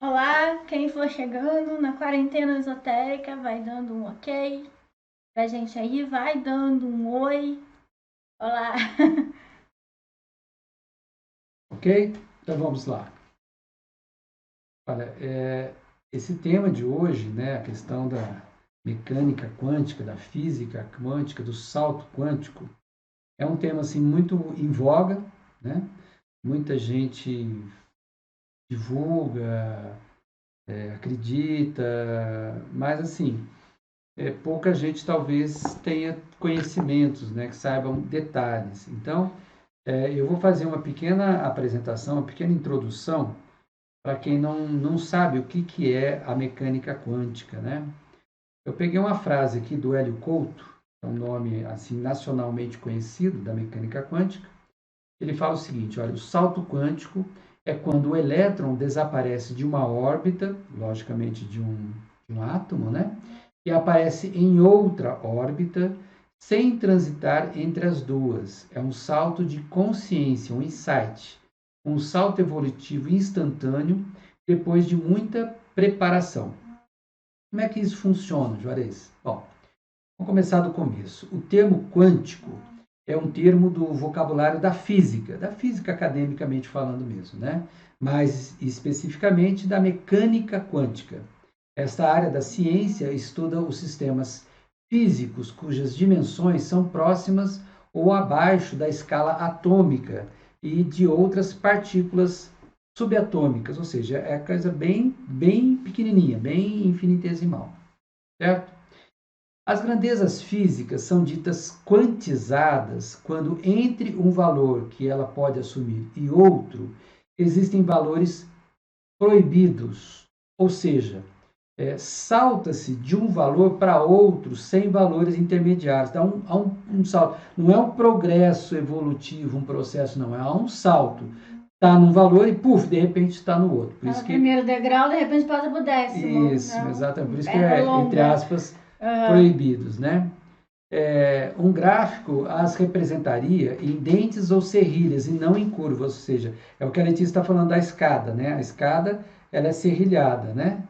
Olá, quem for chegando na quarentena esotérica, vai dando um ok pra gente aí, vai dando um oi. Olá. Ok? Então vamos lá. Olha, esse tema de hoje, né, a questão da mecânica quântica, da física quântica, do salto quântico, é um tema assim muito em voga, né? Muita gente divulga, acredita, mas assim, pouca gente talvez tenha conhecimentos, né, que saibam detalhes. Então, eu vou fazer uma pequena apresentação, uma pequena introdução para quem não sabe o que é a mecânica quântica, né? Eu peguei uma frase aqui do Hélio Couto, é um nome assim nacionalmente conhecido da mecânica quântica. Ele fala o seguinte: olha, o salto quântico é quando o elétron desaparece de uma órbita, logicamente de um átomo, né? E aparece em outra órbita sem transitar entre as duas. É um salto de consciência, um insight, um salto evolutivo instantâneo depois de muita preparação. Como é que isso funciona, Juarez? Bom, vamos começar do começo. O termo quântico é um termo do vocabulário da física academicamente falando mesmo, né? Mais especificamente da mecânica quântica. Esta área da ciência estuda os sistemas físicos cujas dimensões são próximas ou abaixo da escala atômica e de outras partículas subatômicas, ou seja, é coisa bem pequenininha, bem infinitesimal, certo? As grandezas físicas são ditas quantizadas quando entre um valor que ela pode assumir e outro existem valores proibidos, ou seja, salta-se de um valor para outro sem valores intermediários. Então, há um salto. Não é um progresso evolutivo, um processo, não. Há um salto. Está num valor e, puf, de repente está no outro. Por Tá isso no que. primeiro degrau, de repente passa pro décimo. Isso, Não, exatamente. Por isso que perna é, entre longa. aspas, Uhum. proibidos, né? Um gráfico as representaria em dentes ou serrilhas e não em curvas, ou seja, é o que a Letícia está falando da escada, né? A escada, ela é serrilhada, né?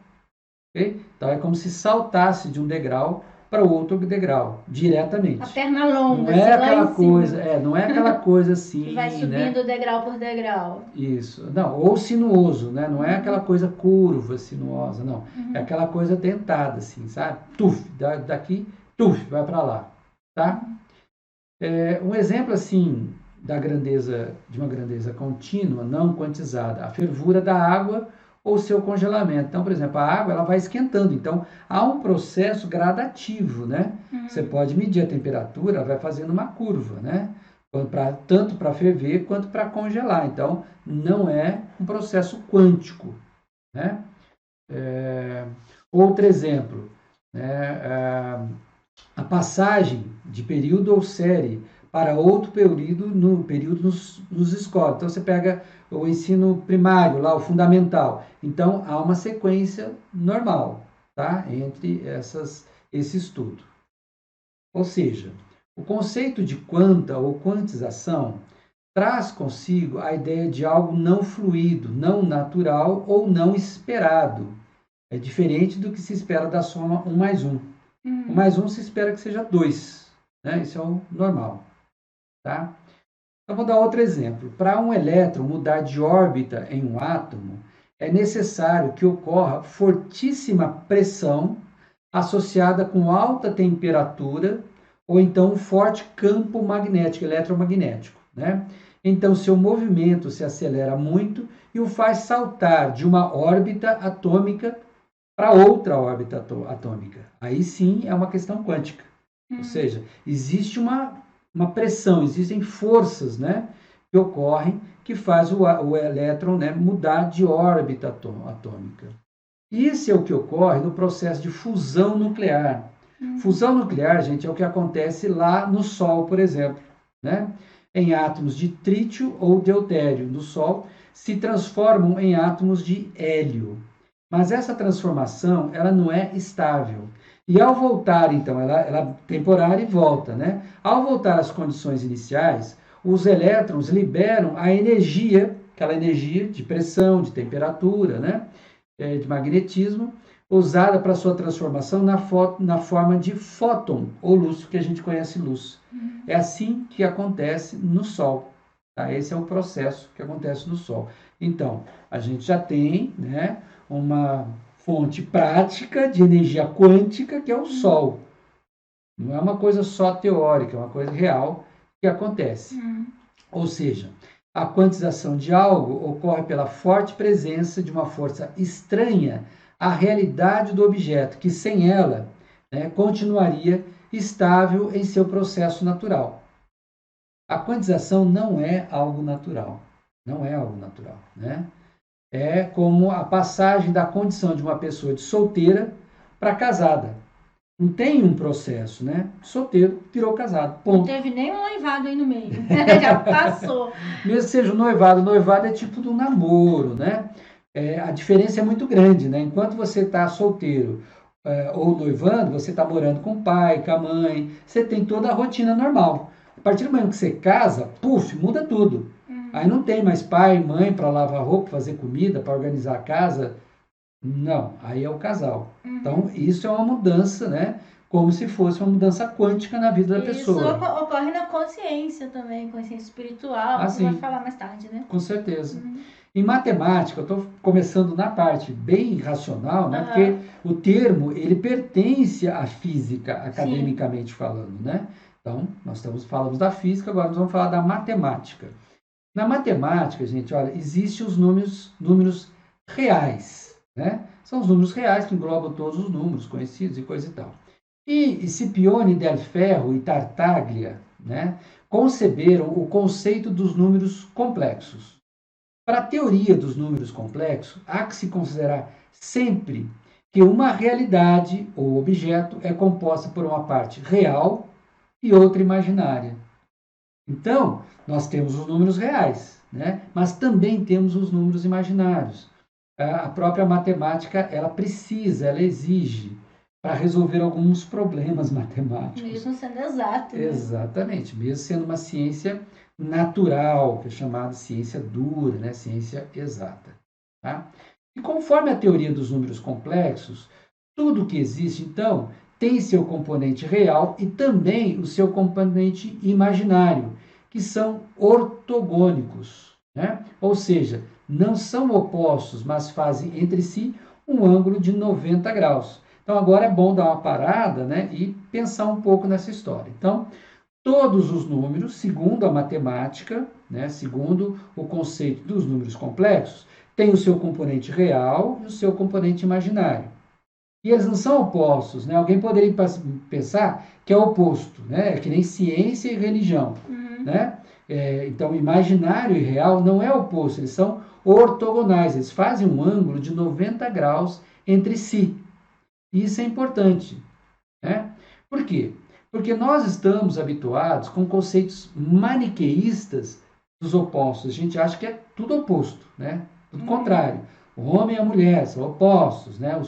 Okay? Então é como se saltasse de um degrau para outro degrau, A diretamente. perna Não longa, é assim, lá em aquela cima. coisa, não é aquela coisa Que vai assim, né? subindo degrau por degrau. Isso. Não, ou sinuoso, né? Não é aquela Uhum. coisa curva, sinuosa, não. É Uhum. aquela coisa dentada, assim, sabe? Tuf, daqui, tuf, vai para lá, tá? Uhum. Um exemplo assim da grandeza de uma grandeza contínua, não quantizada, a fervura da água ou seu congelamento. Então, por exemplo, a água ela vai esquentando, então há um processo gradativo, né? Você Uhum. pode medir a temperatura, ela vai fazendo uma curva, né? Tanto para ferver quanto para congelar. Então, não é um processo quântico, né? É, Outro exemplo, né? A passagem de período ou série para outro período no período nos escola. Então você pega o ensino primário, lá o fundamental. Então há uma sequência normal, tá? Entre esse estudo. Ou seja, o conceito de quanta ou quantização traz consigo a ideia de algo não fluido, não natural ou não esperado. É diferente do que se espera da soma um mais um. O Uhum. mais um se espera que seja 2, né? Isso é o normal, tá? Então, vou dar outro exemplo. Para um elétron mudar de órbita em um átomo, é necessário que ocorra fortíssima pressão associada com alta temperatura ou então um forte campo magnético, eletromagnético, né? Então, seu movimento se acelera muito e o faz saltar de uma órbita atômica para outra órbita atômica. Aí sim é uma questão quântica. Ou Uhum. seja, existe uma pressão, existem forças, né, que ocorrem que faz o elétron, né, mudar de órbita atômica. Isso é o que ocorre no processo de fusão nuclear. Uhum. Fusão nuclear, gente, é o que acontece lá no Sol, por exemplo, né? Em átomos de trítio ou deutério no Sol se transformam em átomos de hélio. Mas essa transformação, ela não é estável. E ao voltar, então, ela é temporária e volta, né? Ao voltar às condições iniciais, os elétrons liberam a energia aquela energia de pressão, de temperatura, né? De magnetismo, usada para sua transformação na forma de fóton, ou luz, que a gente conhece luz. É assim que acontece no Sol. Tá? Esse é o processo que acontece no Sol. Então, a gente já tem, né, uma fonte prática de energia quântica, que é o Sol. Não é uma coisa só teórica, é uma coisa real que acontece. Ou seja, a quantização de algo ocorre pela forte presença de uma força estranha à realidade do objeto, que sem ela, né, continuaria estável em seu processo natural. A quantização não é algo natural. Não é algo natural, né? É como a passagem da condição de uma pessoa de solteira para casada. Não tem um processo, né? Solteiro virou casado. Ponto. Não teve nem um noivado aí no meio. Já passou. Mesmo que seja o noivado é tipo do namoro, né? A diferença é muito grande, né? Enquanto você está solteiro ou noivando, você está morando com o pai, com a mãe, você tem toda a rotina normal. A partir do momento que você casa, puf, muda tudo. Aí não tem mais pai, mãe para lavar roupa, fazer comida, para organizar a casa. Não, aí é o casal. Então, isso é uma mudança, né? Como se fosse uma mudança quântica na vida da pessoa. Isso ocorre na consciência também, consciência espiritual, que vai falar mais tarde, né? Com certeza. Em matemática, eu estou começando na parte bem racional, né? Porque o termo, ele pertence à física, academicamente falando, né? Então, falamos da física, agora nós vamos falar da matemática. Na matemática, gente, olha, existem os números reais, né? São os números reais que englobam todos os números conhecidos e coisa e tal. E Scipione del Ferro e Tartaglia, né, conceberam o conceito dos números complexos. Para a teoria dos números complexos, há que se considerar sempre que uma realidade ou objeto é composta por uma parte real e outra imaginária. Então, nós temos os números reais, né? Mas também temos os números imaginários. A própria matemática, ela exige para resolver alguns problemas matemáticos. Mesmo sendo exato. Né? Exatamente, mesmo sendo uma ciência natural, que é chamada ciência dura, né? Ciência exata. Tá? E conforme a teoria dos números complexos, tudo que existe, então, tem seu componente real e também o seu componente imaginário, que são ortogônicos, né? Ou seja, não são opostos, mas fazem entre si um ângulo de 90 graus. Então, agora é bom dar uma parada, né, e pensar um pouco nessa história. Então, todos os números, segundo a matemática, né, segundo o conceito dos números complexos, têm o seu componente real e o seu componente imaginário. E eles não são opostos, né? Alguém poderia pensar que é oposto, né? É que nem ciência e religião, né? Então, imaginário e real não é oposto, eles são ortogonais, eles fazem um ângulo de 90 graus entre si. E isso é importante, né? Por quê? Porque nós estamos habituados com conceitos maniqueístas dos opostos. A gente acha que é tudo oposto, né? Tudo contrário. O homem e a mulher são opostos, né?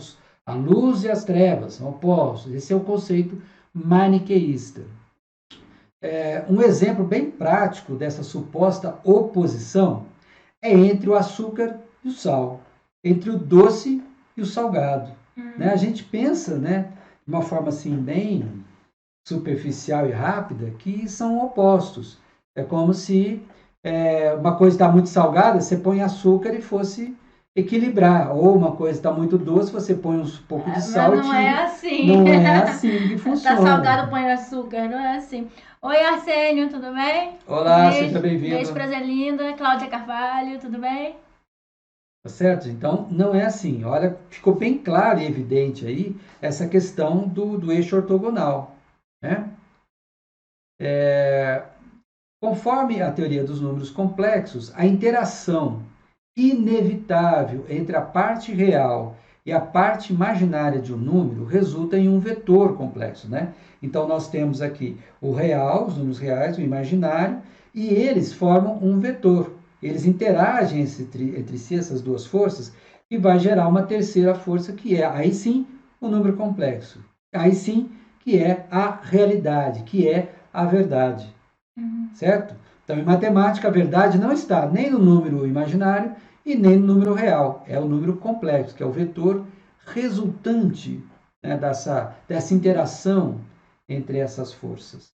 A luz e as trevas são opostos. Esse é o conceito maniqueísta. Um exemplo bem prático dessa suposta oposição é entre o açúcar e o sal, entre o doce e o salgado. Né? A gente pensa, né, de uma forma assim bem superficial e rápida que são opostos. É como se uma coisa está muito salgada, você põe açúcar e fosse equilibrar, ou uma coisa está muito doce, você põe um pouco de sal. Mas não é assim. Não é assim que funciona. Está salgado, põe açúcar, não é assim. Oi, Arsênio, tudo bem? Olá, seja bem-vindo. Beijo pra Zé Linda, Cláudia Carvalho, tudo bem? Tá certo? Então, não é assim. Olha, ficou bem claro e evidente aí essa questão do eixo ortogonal, né? Conforme a teoria dos números complexos, a interação inevitável entre a parte real e a parte imaginária de um número resulta em um vetor complexo, né? Então, nós temos aqui o real, os números reais, o imaginário, e eles formam um vetor. Eles interagem entre si, essas duas forças, e vai gerar uma terceira força, que é, aí sim, o número complexo. Aí sim, que é a realidade, que é a verdade. Certo? Então, em matemática, a verdade não está nem no número imaginário e nem no número real. É o número complexo, que é o vetor resultante, né, dessa interação entre essas forças.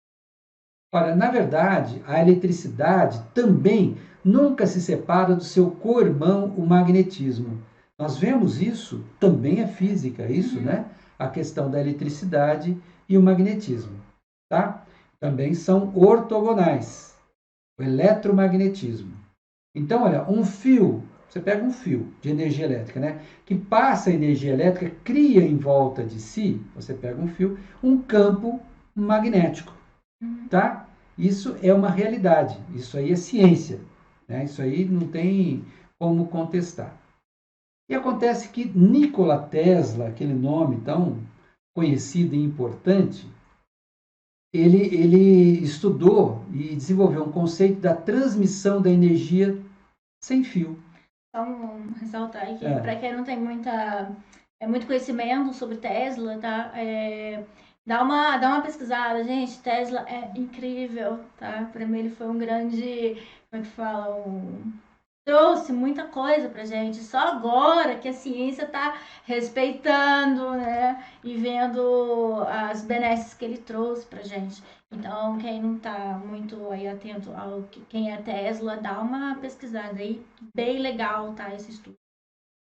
Ora, na verdade, a eletricidade também nunca se separa do seu co-irmão, o magnetismo. Nós vemos isso, também é física, isso, né? A questão da eletricidade e o magnetismo, tá? Também são ortogonais, o eletromagnetismo. Então, olha, um fio, você pega um fio de energia elétrica, né? Que passa a energia elétrica, cria em volta de si, você pega um fio, um campo magnético, tá? Isso é uma realidade, isso aí é ciência, né? Isso aí não tem como contestar. E acontece que Nikola Tesla, aquele nome tão conhecido e importante, ele estudou e desenvolveu um conceito da transmissão da energia sem fio. Então, ressaltar aqui, para quem não tem muito conhecimento sobre Tesla, tá? Dá uma pesquisada, gente. Tesla é incrível, tá? Para mim ele foi um grande, como é que fala, trouxe muita coisa pra gente. Só agora que a ciência está respeitando, né? E vendo as benesses que ele trouxe pra gente. Então, quem não está muito aí atento ao quem é Tesla, dá uma pesquisada aí. Bem legal, tá? Esse estudo.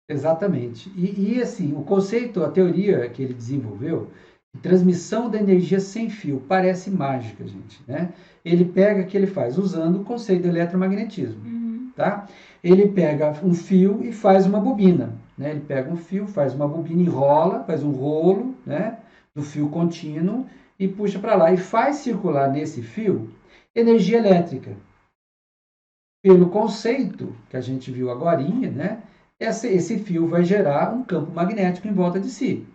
Exatamente. E assim, o conceito, a teoria que ele desenvolveu, de transmissão da energia sem fio, parece mágica, gente, né? Ele pega o que ele faz usando o conceito do eletromagnetismo, tá? Ele pega um fio e faz uma bobina, né? Ele pega um fio, faz uma bobina, enrola, faz um rolo, né? Do fio contínuo e puxa para lá e faz circular nesse fio energia elétrica. Pelo conceito que a gente viu agorinha, né? Esse fio vai gerar um campo magnético em volta de si,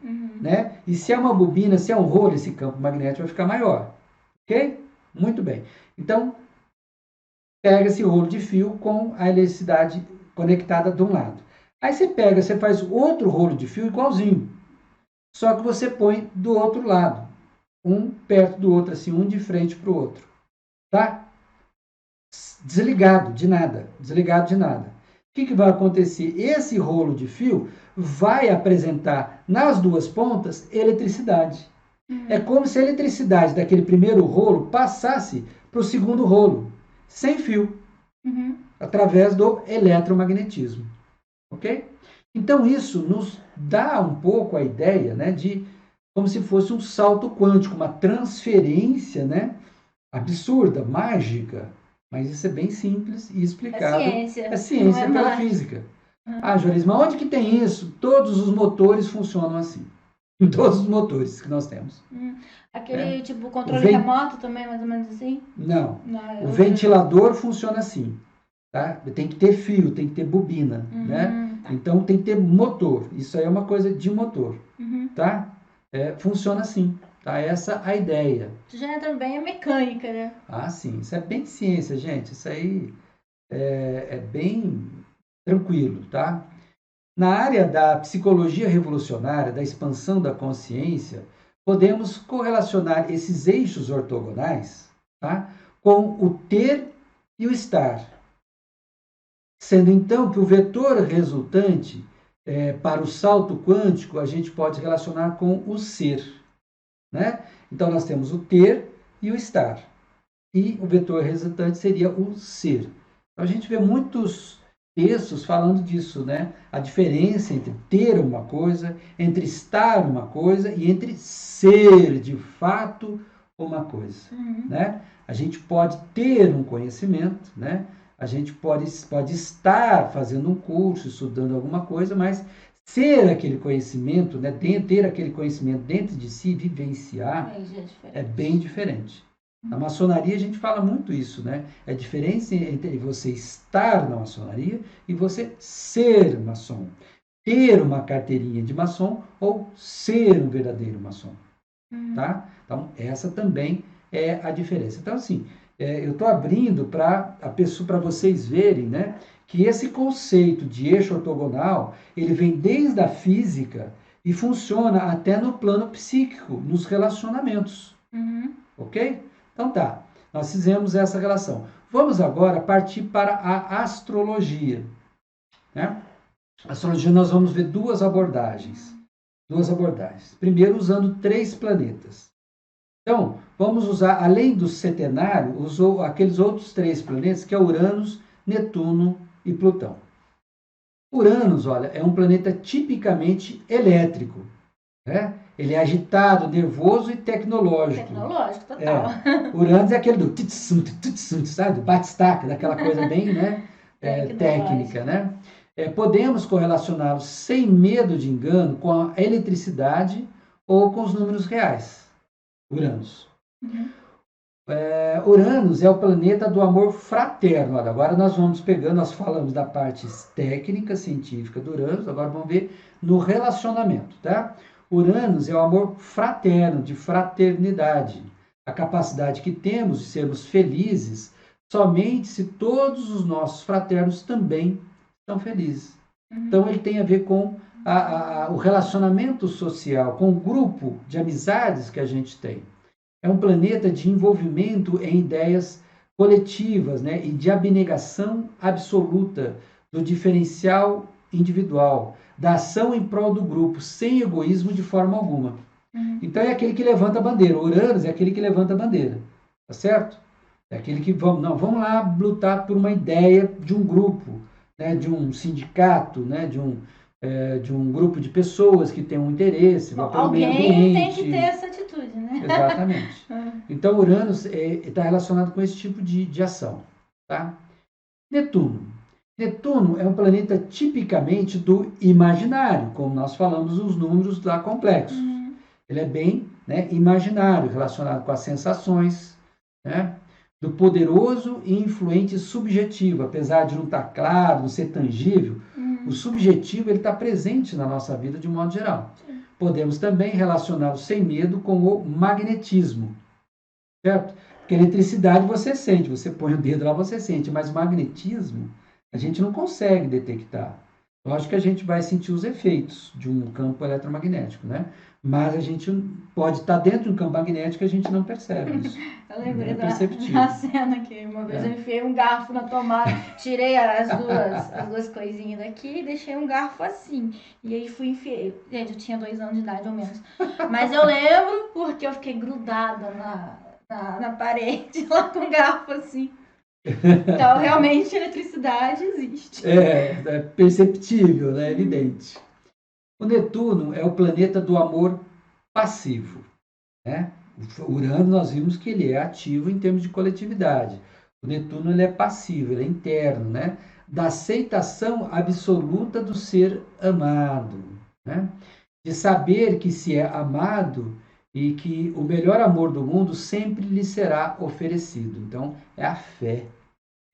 né? E se é uma bobina, se é um rolo, esse campo magnético vai ficar maior, ok? Muito bem. Então, pega esse rolo de fio com a eletricidade conectada de um lado. Aí você faz outro rolo de fio igualzinho, só que você põe do outro lado, um perto do outro, assim, um de frente para o outro, tá? Desligado de nada, desligado de nada. O que vai acontecer? Esse rolo de fio vai apresentar nas duas pontas eletricidade. É como se a eletricidade daquele primeiro rolo passasse para o segundo rolo, sem fio, através do eletromagnetismo. Ok? Então isso nos dá um pouco a ideia, né, de como se fosse um salto quântico, uma transferência, né, absurda, mágica. Mas isso é bem simples e explicado. É ciência pela mágica. Física. Ah, Jorisma, onde que tem isso? Todos os motores funcionam assim. Em todos os motores que nós temos. Aquele tipo controle remoto também, mais ou menos assim? Não. O ventilador funciona assim. Tá? Tem que ter fio, tem que ter bobina. Né? Tá. Então tem que ter motor. Isso aí é uma coisa de motor. Tá? Funciona assim. Tá? Essa a ideia. Isso já entra bem a mecânica, né? Ah, sim. Isso é bem ciência, gente. Isso aí é bem tranquilo, tá? Na área da psicologia revolucionária, da expansão da consciência, podemos correlacionar esses eixos ortogonais, tá, com o ter e o estar. Sendo então que o vetor resultante para o salto quântico a gente pode relacionar com o ser, né? Então nós temos o ter e o estar. E o vetor resultante seria o ser. Então, a gente vê muitos textos falando disso, né? A diferença entre ter uma coisa, entre estar uma coisa e entre ser de fato uma coisa, né? A gente pode ter um conhecimento, né? A gente pode estar fazendo um curso, estudando alguma coisa, mas ser aquele conhecimento, né? Ter aquele conhecimento dentro de si, vivenciar, é bem diferente. Na maçonaria a gente fala muito isso, né? É a diferença entre você estar na maçonaria e você ser maçom. Ter uma carteirinha de maçom ou ser um verdadeiro maçom. Tá? Então, essa também é a diferença. Então, assim, eu estou abrindo para vocês verem, né, que esse conceito de eixo ortogonal, ele vem desde a física e funciona até no plano psíquico, nos relacionamentos. Ok? Então tá. Nós fizemos essa relação. Vamos agora partir para a astrologia. Né? A astrologia nós vamos ver duas abordagens. Primeiro, usando 3 planetas. Então, vamos usar, além do setenário, usou aqueles outros 3 planetas, que é Uranus, Netuno e Plutão. Uranus, olha, é um planeta tipicamente elétrico. Né? Ele é agitado, nervoso e tecnológico. Tecnológico, total. Uranus é aquele do sabe? Bate-staca, daquela coisa bem, né? Técnica, né? Podemos correlacioná-lo sem medo de engano com a eletricidade ou com os números reais. Uranus. Uranus é o planeta do amor fraterno. Olha, agora nós vamos pegando, nós falamos da parte técnica, científica do Uranus, agora vamos ver no relacionamento, tá? Uranus é o amor fraterno, de fraternidade. A capacidade que temos de sermos felizes somente se todos os nossos fraternos também estão felizes. Então ele tem a ver com o relacionamento social, com o grupo de amizades que a gente tem. É um planeta de envolvimento em ideias coletivas, né? E de abnegação absoluta do diferencial individual, da ação em prol do grupo, sem egoísmo de forma alguma. Então é aquele que levanta a bandeira. O Uranus é aquele que levanta a bandeira. Tá certo? É aquele que vamos lá lutar por uma ideia de um grupo, né? De um sindicato, né? De um grupo de pessoas que tem um interesse. Bom, alguém tem que ter essa atitude, né? Exatamente. Então, Uranus está relacionado com esse tipo de ação. Tá? Netuno. Netuno é um planeta tipicamente do imaginário, como nós falamos, os números lá complexos. Ele é bem, né, imaginário, relacionado com as sensações, né, do poderoso e influente subjetivo, apesar de não estar claro, não ser tangível. O subjetivo está presente na nossa vida de um modo geral. Podemos também relacioná-lo sem medo com o magnetismo, certo? Porque eletricidade você sente, você põe o dedo lá, você sente, mas magnetismo a gente não consegue detectar. Lógico que a gente vai sentir os efeitos de um campo eletromagnético, né? Mas a gente pode estar dentro de um campo magnético e a gente não percebe isso. Eu lembrei da cena que uma vez eu enfiei um garfo na tomada, tirei as duas coisinhas daqui e deixei um garfo assim. E aí fui enfiei. Gente, eu tinha 2 anos de idade ou menos. Mas eu lembro porque eu fiquei grudada na parede lá com o garfo assim. Então, realmente, a eletricidade existe. É perceptível, né? Evidente. O Netuno é o planeta do amor passivo. Né? O Urano, nós vimos que ele é ativo em termos de coletividade. O Netuno ele é passivo, ele é interno, né? Da aceitação absoluta do ser amado. Né? De saber que se é amado e que o melhor amor do mundo sempre lhe será oferecido. Então, é a fé.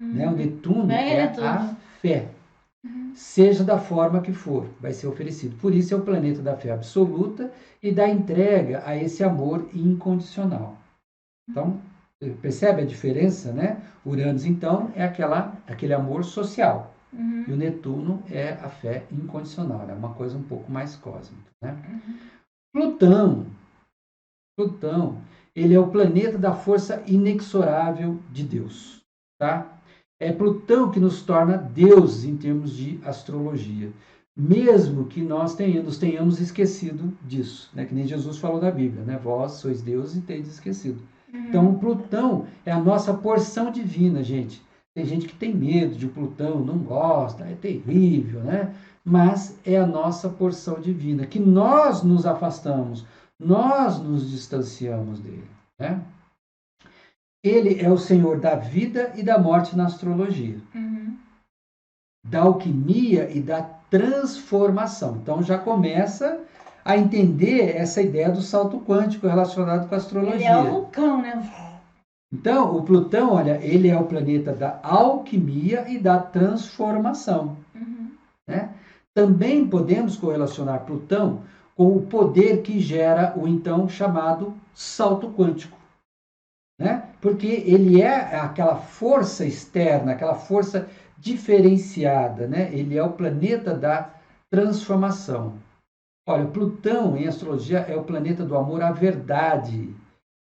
Né? O Netuno é a fé. Seja da forma que for, vai ser oferecido. Por isso é o planeta da fé absoluta e da entrega a esse amor incondicional. Então, percebe a diferença, né? Uranus, então, é aquele amor social. E o Netuno é a fé incondicional, é uma coisa um pouco mais cósmica. Né? Plutão, ele é o planeta da força inexorável de Deus. Tá? É Plutão que nos torna deuses em termos de astrologia. Mesmo que nós tenhamos esquecido disso. Né? Que nem Jesus falou da Bíblia. Né? Vós sois deuses e tendes esquecido. Então, Plutão é a nossa porção divina, gente. Tem gente que tem medo de Plutão, não gosta, é terrível, né? Mas é a nossa porção divina, que nós nos afastamos, nós nos distanciamos dele. Né? Ele é o Senhor da vida e da morte na astrologia. Da alquimia e da transformação. Então já começa a entender essa ideia do salto quântico relacionado com a astrologia. Ele é o vulcão, né? Então, o Plutão, olha, ele é o planeta da alquimia e da transformação. Né? Também podemos correlacionar Plutão com o poder que gera o então chamado salto quântico. Né? Porque ele é aquela força externa, aquela força diferenciada, né? Ele é o planeta da transformação. Olha, Plutão em astrologia é o planeta do amor à verdade,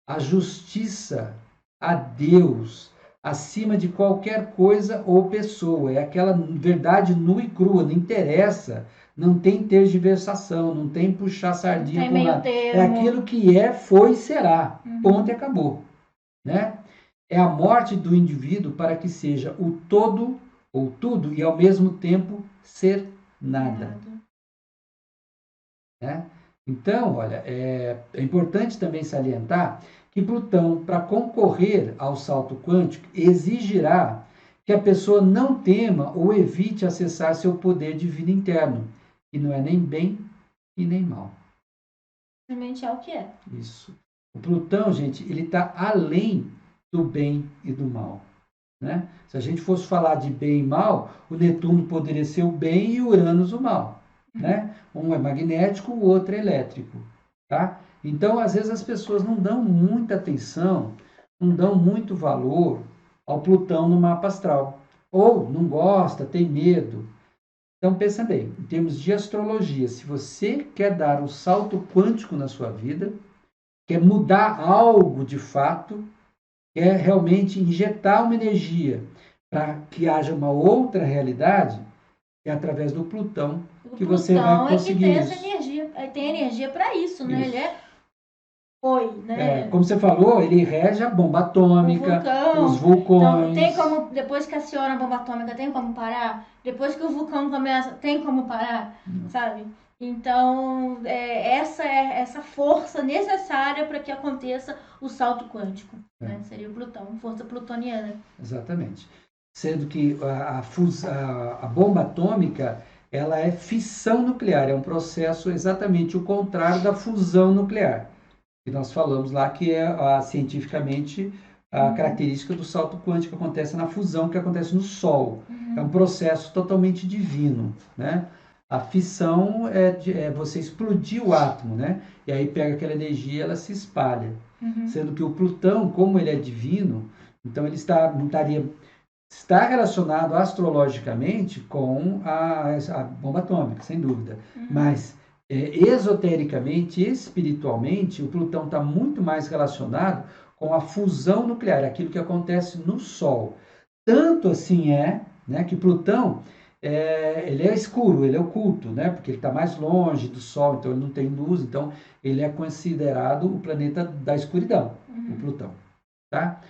à justiça a Deus acima de qualquer coisa ou pessoa. É aquela verdade nua e crua, não interessa, não tem tergiversação, não tem puxar sardinha para um lado. É aquilo que é, foi e será. Ponto e acabou. Né? É a morte do indivíduo para que seja o todo ou tudo e ao mesmo tempo ser nada. Né? Então, olha, é importante também salientar que Plutão, para concorrer ao salto quântico, exigirá que a pessoa não tema ou evite acessar seu poder divino interno, que não é nem bem e nem mal. Simplesmente é o que é. Isso. O Plutão, gente, ele está além do bem e do mal. Né? Se a gente fosse falar de bem e mal, o Netuno poderia ser o bem e o Uranus o mal. Né? Um é magnético, o outro é elétrico. Tá? Então, às vezes, as pessoas não dão muita atenção, não dão muito valor ao Plutão no mapa astral. Ou não gosta, tem medo. Então, pensa bem, em termos de astrologia, se você quer dar um salto quântico na sua vida, quer mudar algo de fato, quer realmente injetar uma energia para que haja uma outra realidade, é através do Plutão que você vai conseguir isso. Essa energia, tem energia para isso, né? Isso. Ele né? Como você falou, ele rege a bomba atômica, os vulcões. Então, tem como, depois que aciona a bomba atômica, tem como parar? Depois que o vulcão começa, tem como parar? Sabe? Então, essa força necessária para que aconteça o salto quântico. Né? Seria o Plutão, força plutoniana. Exatamente. Sendo que a bomba atômica, ela é fissão nuclear, é um processo exatamente o contrário da fusão nuclear. Que nós falamos lá que é cientificamente a característica do salto quântico que acontece na fusão, que acontece no Sol. É um processo totalmente divino, né? A fissão é você explodir o átomo, né? E aí pega aquela energia e ela se espalha. Sendo que o Plutão, como ele é divino, então ele está relacionado astrologicamente com a bomba atômica, sem dúvida. Mas esotericamente, espiritualmente, o Plutão está muito mais relacionado com a fusão nuclear, aquilo que acontece no Sol. Tanto assim né, que Plutão ele é escuro, ele é oculto, né, porque ele está mais longe do Sol, então ele não tem luz, então ele é considerado o planeta da escuridão, o Plutão. Tá?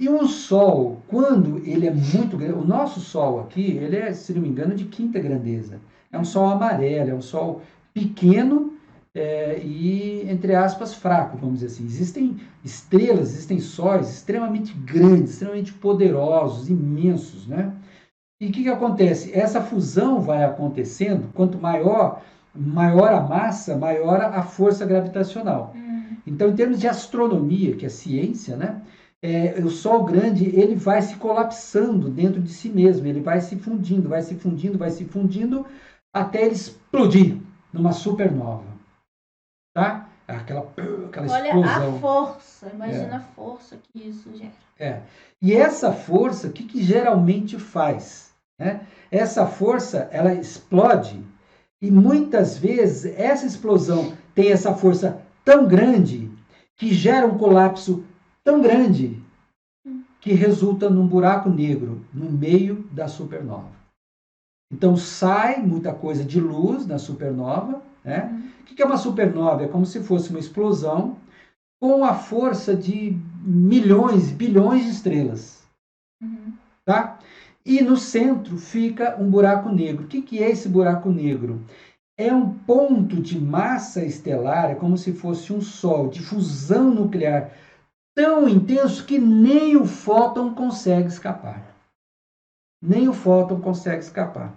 E o Sol, quando ele é muito grande, o nosso Sol aqui, ele é, se não me engano, de quinta grandeza. É um Sol amarelo, é um Sol pequeno e, entre aspas, fraco, vamos dizer assim. Existem estrelas, existem sóis extremamente grandes, extremamente poderosos, imensos, né? E o que acontece? Essa fusão vai acontecendo, quanto maior a massa, maior a força gravitacional. Então, em termos de astronomia, que é ciência, né? O Sol grande, ele vai se colapsando dentro de si mesmo, ele vai se fundindo, vai se fundindo, vai se fundindo, até ele explodir numa supernova. Tá? Aquela explosão. Olha a força, imagina a força que isso gera. E essa força, o que geralmente faz? Né? Essa força, ela explode, e muitas vezes essa explosão tem essa força tão grande que gera um colapso tão grande que resulta num buraco negro no meio da supernova. Então sai muita coisa de luz na supernova. Né? O que é uma supernova? É como se fosse uma explosão com a força de milhões, bilhões de estrelas. Tá? E no centro fica um buraco negro. O que é esse buraco negro? É um ponto de massa estelar, é como se fosse um Sol de fusão nuclear tão intenso que nem o fóton consegue escapar. Nem o fóton consegue escapar.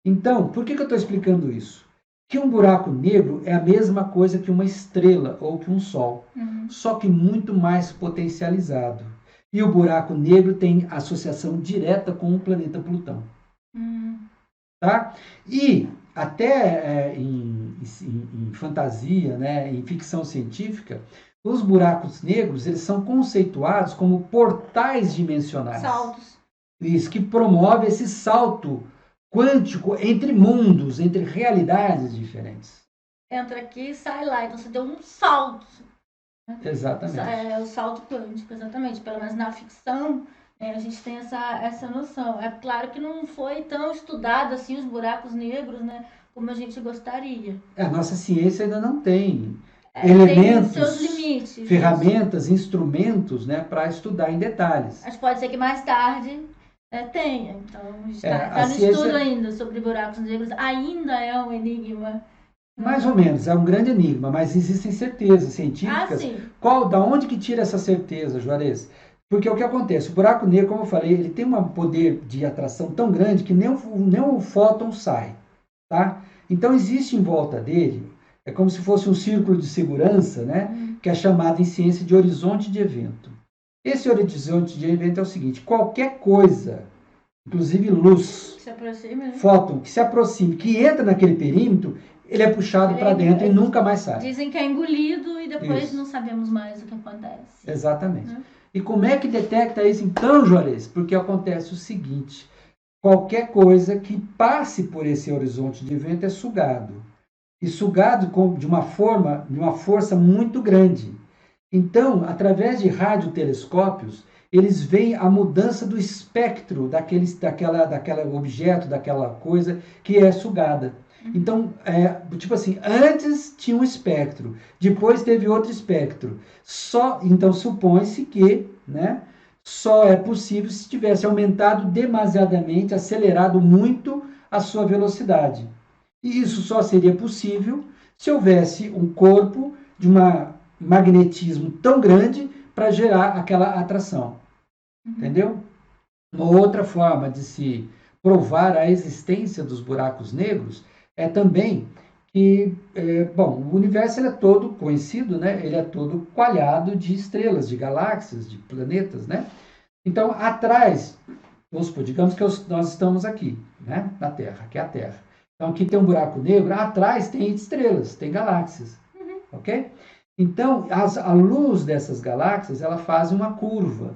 Então, por que eu estou explicando isso? Que um buraco negro é a mesma coisa que uma estrela ou que um Sol, só que muito mais potencializado. E o buraco negro tem associação direta com o planeta Plutão. Tá? E até em fantasia, né, em ficção científica, os buracos negros, eles são conceituados como portais dimensionais. Saltos. Isso, que promove esse salto quântico entre mundos, entre realidades diferentes. Entra aqui e sai lá, então você deu um salto. Exatamente. É o salto quântico, exatamente. Pelo menos na ficção, a gente tem essa noção. É claro que não foi tão estudado assim os buracos negros, né, como a gente gostaria. A nossa ciência ainda não tem Tem os seus elementos, limites. ferramentas, instrumentos, né, para estudar em detalhes. Mas pode ser que mais tarde tenha. Então, a gente está no ciência... estudo ainda sobre buracos negros. Ainda é um enigma. Mais ou menos, é um grande enigma, mas existem certezas científicas. Sim. Da onde que tira essa certeza, Juarez? Porque o que acontece? O buraco negro, como eu falei, ele tem um poder de atração tão grande que nem o fóton sai, tá? Então existe em volta dele, é como se fosse um círculo de segurança, né? Que é chamado em ciência de horizonte de evento. Esse horizonte de evento é o seguinte: qualquer coisa, inclusive luz, fóton, que se aproxime, que entra naquele perímetro, ele é puxado para dentro e nunca mais sai. Dizem que é engolido e depois não sabemos mais o que acontece. Exatamente. E como é que detecta isso então, Juarez? Porque acontece o seguinte: qualquer coisa que passe por esse horizonte de evento é sugado. E sugado de uma força muito grande. Então, através de radiotelescópios, eles veem a mudança do espectro daquele objeto, daquela coisa que é sugada. Então, tipo assim, antes tinha um espectro, depois teve outro espectro. Então, supõe-se que, né, só é possível se tivesse aumentado demasiadamente, acelerado muito a sua velocidade. E isso só seria possível se houvesse um corpo de um magnetismo tão grande para gerar aquela atração. Entendeu? Uma outra forma de se provar a existência dos buracos negros é também que, o universo ele é todo conhecido, né? Ele é todo coalhado de estrelas, de galáxias, de planetas, né? Então, atrás, digamos que nós estamos aqui, né? Na Terra, que é a Terra. Então, aqui tem um buraco negro, atrás tem estrelas, tem galáxias, ok? Então, a luz dessas galáxias, ela faz uma curva.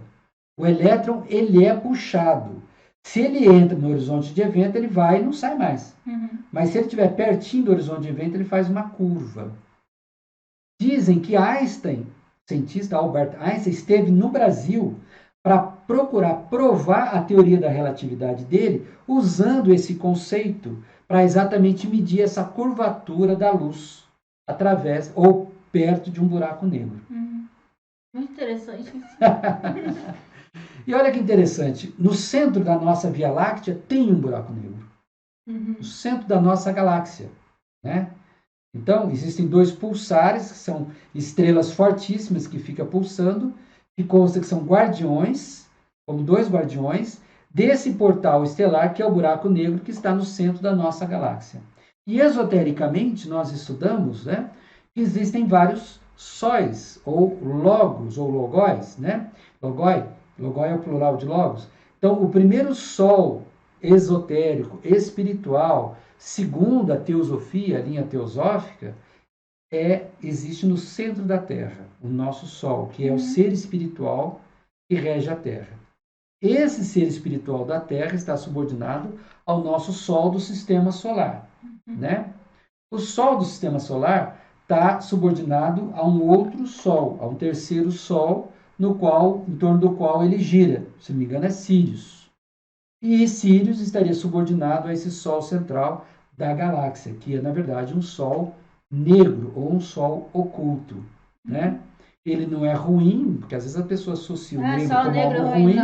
O elétron, ele é puxado. Se ele entra no horizonte de evento, ele vai e não sai mais. Mas se ele estiver pertinho do horizonte de evento, ele faz uma curva. Dizem que Einstein, cientista Albert Einstein, esteve no Brasil para procurar provar a teoria da relatividade dele, usando esse conceito para exatamente medir essa curvatura da luz através ou perto de um buraco negro. Muito interessante. E olha que interessante, no centro da nossa Via Láctea tem um buraco negro. No centro da nossa galáxia, né? Então, existem dois pulsares, que são estrelas fortíssimas que ficam pulsando, que consta que são guardiões, como dois guardiões, desse portal estelar que é o buraco negro que está no centro da nossa galáxia. E esotericamente, nós estudamos, né, que existem vários sóis, ou logos, ou logóis, né? Logói é o plural de logos. Então, o primeiro sol esotérico, espiritual, segundo a teosofia, a linha teosófica, existe no centro da Terra, o nosso Sol, que é o ser espiritual que rege a Terra. Esse ser espiritual da Terra está subordinado ao nosso Sol do Sistema Solar, né? O Sol do Sistema Solar está subordinado a um outro Sol, a um terceiro Sol, em torno do qual ele gira. Se não me engano, é Sírius. E Sírius estaria subordinado a esse Sol central da galáxia, que é, na verdade, um Sol negro ou um Sol oculto, né? Ele não é ruim, porque às vezes a pessoa associa o negro como algo ruim,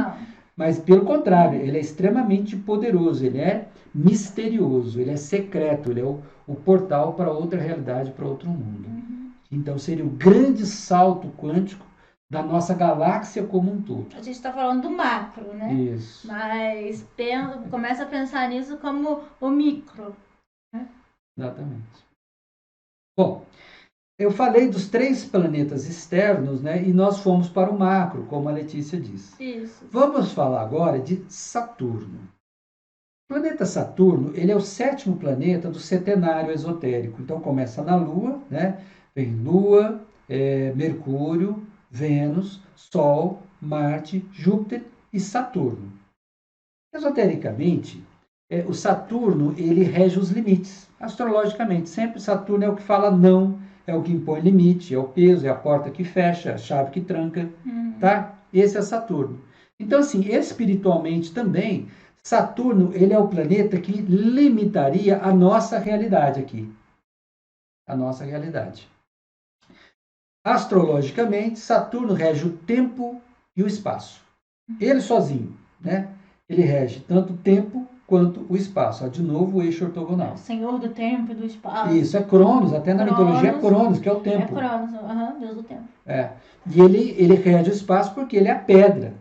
mas pelo contrário, ele é extremamente poderoso, ele é misterioso, ele é secreto, ele é o portal para outra realidade, para outro mundo. Então seria o grande salto quântico da nossa galáxia como um todo. A gente está falando do macro, né? Isso. Mas começa a pensar nisso como o micro. Né? Exatamente. Bom, eu falei dos 3 planetas externos, né? E nós fomos para o macro, como a Letícia disse. Isso. Vamos falar agora de Saturno. O planeta Saturno, ele é o 7º planeta do setenário esotérico. Então começa na Lua, né? Vem Lua, Mercúrio, Vênus, Sol, Marte, Júpiter e Saturno. Esotericamente, o Saturno ele rege os limites, astrologicamente. Sempre Saturno é o que fala não, é o que impõe limite, é o peso, é a porta que fecha, a chave que tranca, tá? Esse é Saturno. Então, assim, espiritualmente também, Saturno, ele é o planeta que limitaria a nossa realidade aqui. A nossa realidade. Astrologicamente, Saturno rege o tempo e o espaço. Ele sozinho, né? Ele rege tanto o tempo quanto o espaço. De novo, o eixo ortogonal. Senhor do tempo e do espaço. Isso, é Cronos, até na mitologia é Cronos, que é o tempo. É Cronos, Deus do tempo. E ele rege o espaço porque ele é a pedra.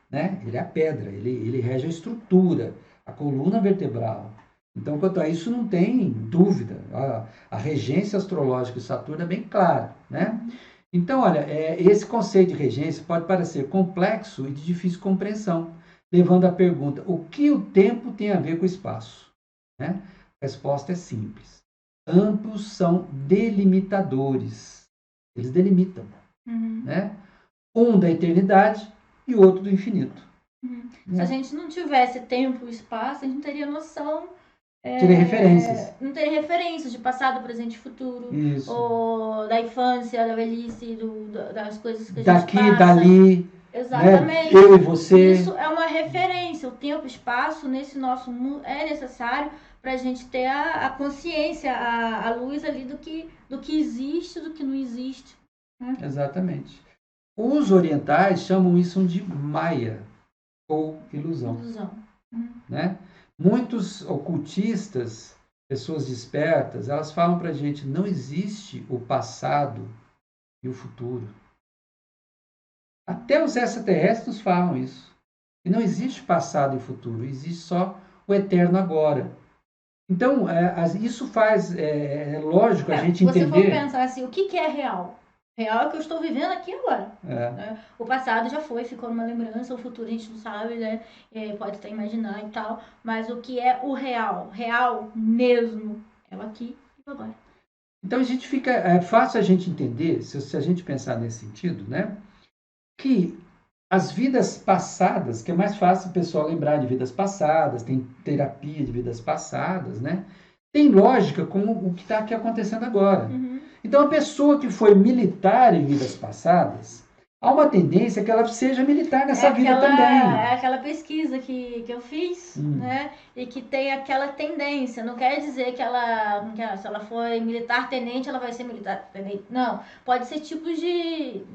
Né? Ele é a pedra, ele rege a estrutura, a coluna vertebral. Então, quanto a isso, não tem dúvida. A regência astrológica de Saturno é bem clara, né? Então, olha, esse conceito de regência pode parecer complexo e de difícil compreensão, levando à pergunta: o que o tempo tem a ver com o espaço? Né? A resposta é simples. Ambos são delimitadores. Eles delimitam. Né? Um da eternidade e o outro do infinito. Se a gente não tivesse tempo e espaço, a gente não teria noção. Teria referências. Não teria referências de passado, presente e futuro. Isso. Ou da infância, da velhice, das coisas que a gente daqui, passa. dali. Exatamente. Né? Eu e você. Isso é uma referência. O tempo e espaço nesse nosso mundo é necessário para a gente ter a consciência, a luz ali do que existe, do que não existe. Né? Exatamente. Os orientais chamam isso de Maya, ou ilusão. Né? Muitos ocultistas, pessoas despertas, elas falam para a gente: não existe o passado e o futuro. Até os extraterrestres falam isso. E não existe passado e futuro, existe só o eterno agora. Então, isso faz, lógico, a gente entender... Se você for pensar assim, o que é real? Real é o que eu estou vivendo aqui agora. Né? O passado já foi, ficou numa lembrança, o futuro a gente não sabe, né? Pode até imaginar e tal, mas o que é o real? Real mesmo é o aqui e agora. Então, é fácil a gente entender, se a gente pensar nesse sentido, né? Que as vidas passadas, que é mais fácil o pessoal lembrar de vidas passadas, tem terapia de vidas passadas, né? Tem lógica com o que está aqui acontecendo agora. Então, a pessoa que foi militar em vidas passadas, há uma tendência que ela seja militar nessa vida também. É aquela pesquisa que eu fiz, né? E que tem aquela tendência. Não quer dizer que se ela for militar tenente, ela vai ser militar tenente. Não, pode ser tipos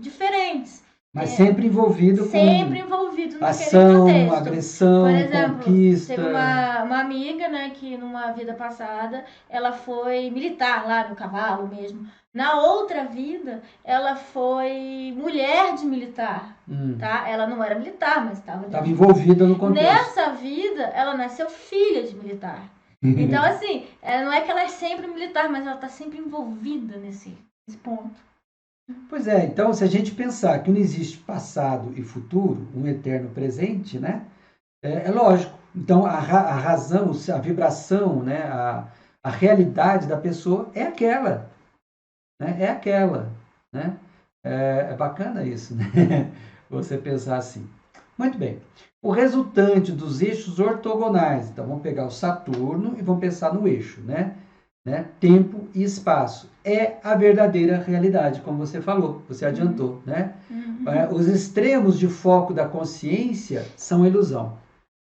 diferentes. Mas sempre envolvido com ação, contexto. agressão, por exemplo, conquista. Teve uma amiga, né, que numa vida passada, ela foi militar lá no cavalo mesmo. Na outra vida, ela foi mulher de militar, tá? Ela não era militar, mas estava envolvida no contexto. Nessa vida, ela nasceu filha de militar. Então, assim, não é que ela é sempre militar, mas ela está sempre envolvida nesse ponto. Pois é, então se a gente pensar que não existe passado e futuro, um eterno presente, né? É lógico. Então a razão, a vibração, né? A realidade da pessoa é aquela. Né? É aquela. Né? É bacana isso, né? Você pensar assim. Muito bem. O resultante dos eixos ortogonais. Então vamos pegar o Saturno e vamos pensar no eixo, né? Tempo e espaço. É a verdadeira realidade, como você falou, você adiantou. Né? Os extremos de foco da consciência são ilusão,